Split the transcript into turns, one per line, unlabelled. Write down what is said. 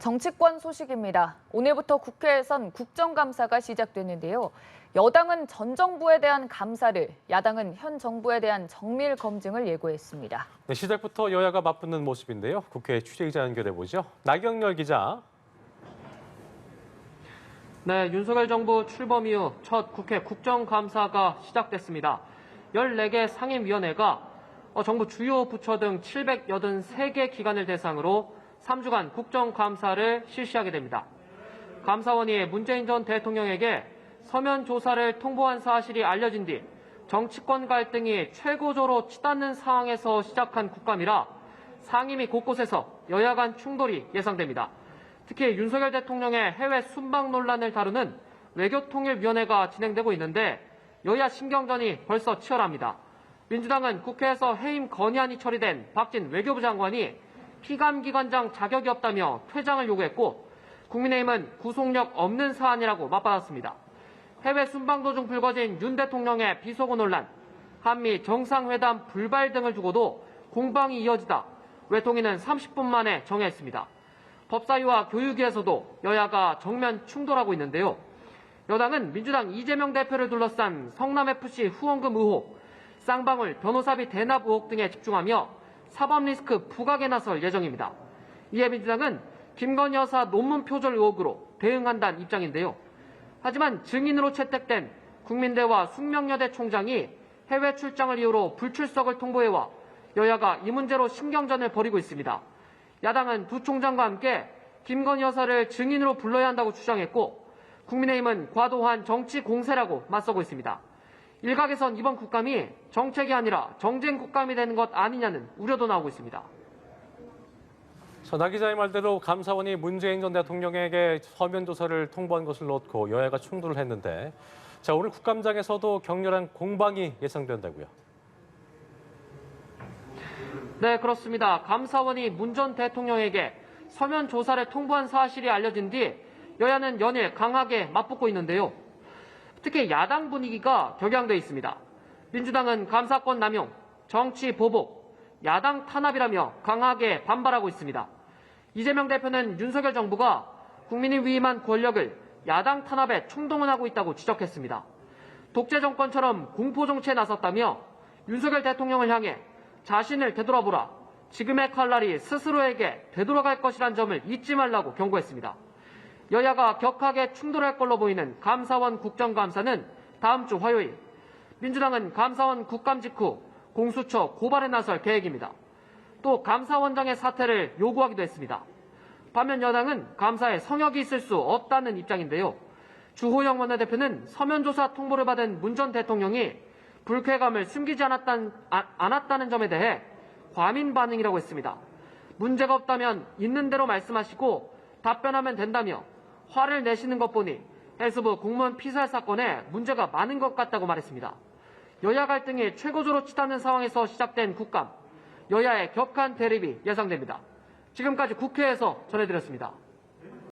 정치권 소식입니다. 오늘부터 국회에선 국정감사가 시작되는데요. 여당은 전 정부에 대한 감사를, 야당은 현 정부에 대한 정밀 검증을 예고했습니다.
네, 시작부터 여야가 맞붙는 모습인데요. 국회 취재기자 연결해보죠. 나경열 기자.
네, 윤석열 정부 출범 이후 첫 국회 국정감사가 시작됐습니다. 14개 상임위원회가 정부 주요 부처 등 783개 기관을 대상으로 3주간 국정감사를 실시하게 됩니다. 감사원이 문재인 전 대통령에게 서면 조사를 통보한 사실이 알려진 뒤 정치권 갈등이 최고조로 치닫는 상황에서 시작한 국감이라 상임위 곳곳에서 여야 간 충돌이 예상됩니다. 특히 윤석열 대통령의 해외 순방 논란을 다루는 외교통일위원회가 진행되고 있는데 여야 신경전이 벌써 치열합니다. 민주당은 국회에서 해임 건의안이 처리된 박진 외교부 장관이 피감기관장 자격이 없다며 퇴장을 요구했고 국민의힘은 구속력 없는 사안이라고 맞받았습니다. 해외 순방 도중 불거진 윤 대통령의 비속어 논란, 한미 정상회담 불발 등을 두고도 공방이 이어지다 외통위는 30분 만에 정회했습니다. 법사위와 교육위에서도 여야가 정면 충돌하고 있는데요. 여당은 민주당 이재명 대표를 둘러싼 성남FC 후원금 의혹, 쌍방울 변호사비 대납 의혹 등에 집중하며 사법 리스크 부각에 나설 예정입니다. 이에 민주당은 김건희 여사 논문 표절 의혹으로 대응한다는 입장인데요. 하지만 증인으로 채택된 국민대와 숙명여대 총장이 해외 출장을 이유로 불출석을 통보해와 여야가 이 문제로 신경전을 벌이고 있습니다. 야당은 두 총장과 함께 김건희 여사를 증인으로 불러야 한다고 주장했고 국민의힘은 과도한 정치 공세라고 맞서고 있습니다. 일각에선 이번 국감이 정책이 아니라 정쟁 국감이 되는 것 아니냐는 우려도 나오고 있습니다.
나 기자의 말대로 감사원이 문재인 전 대통령에게 서면 조사를 통보한 것을 놓고 여야가 충돌을 했는데 오늘 국감장에서도 격렬한 공방이 예상된다고요.
네, 그렇습니다. 감사원이 문 전 대통령에게 서면 조사를 통보한 사실이 알려진 뒤 여야는 연일 강하게 맞붙고 있는데요. 특히 야당 분위기가 격양돼 있습니다. 민주당은 감사권 남용, 정치 보복, 야당 탄압이라며 강하게 반발하고 있습니다. 이재명 대표는 윤석열 정부가 국민이 위임한 권력을 야당 탄압에 총동원하고 있다고 지적했습니다. 독재 정권처럼 공포 정치에 나섰다며 윤석열 대통령을 향해 자신을 되돌아보라, 지금의 칼날이 스스로에게 되돌아갈 것이란 점을 잊지 말라고 경고했습니다. 여야가 격하게 충돌할 걸로 보이는 감사원 국정감사는 다음 주 화요일, 민주당은 감사원 국감 직후 공수처 고발에 나설 계획입니다. 또 감사원장의 사퇴를 요구하기도 했습니다. 반면 여당은 감사에 성역이 있을 수 없다는 입장인데요. 주호영 원내대표는 서면조사 통보를 받은 문 전 대통령이 불쾌감을 숨기지 않았다는 점에 대해 과민 반응이라고 했습니다. 문제가 없다면 있는 대로 말씀하시고 답변하면 된다며 화를 내시는 것 보니 해수부 공무원 피살 사건에 문제가 많은 것 같다고 말했습니다. 여야 갈등이 최고조로 치닫는 상황에서 시작된 국감, 여야의 격한 대립이 예상됩니다. 지금까지 국회에서 전해드렸습니다.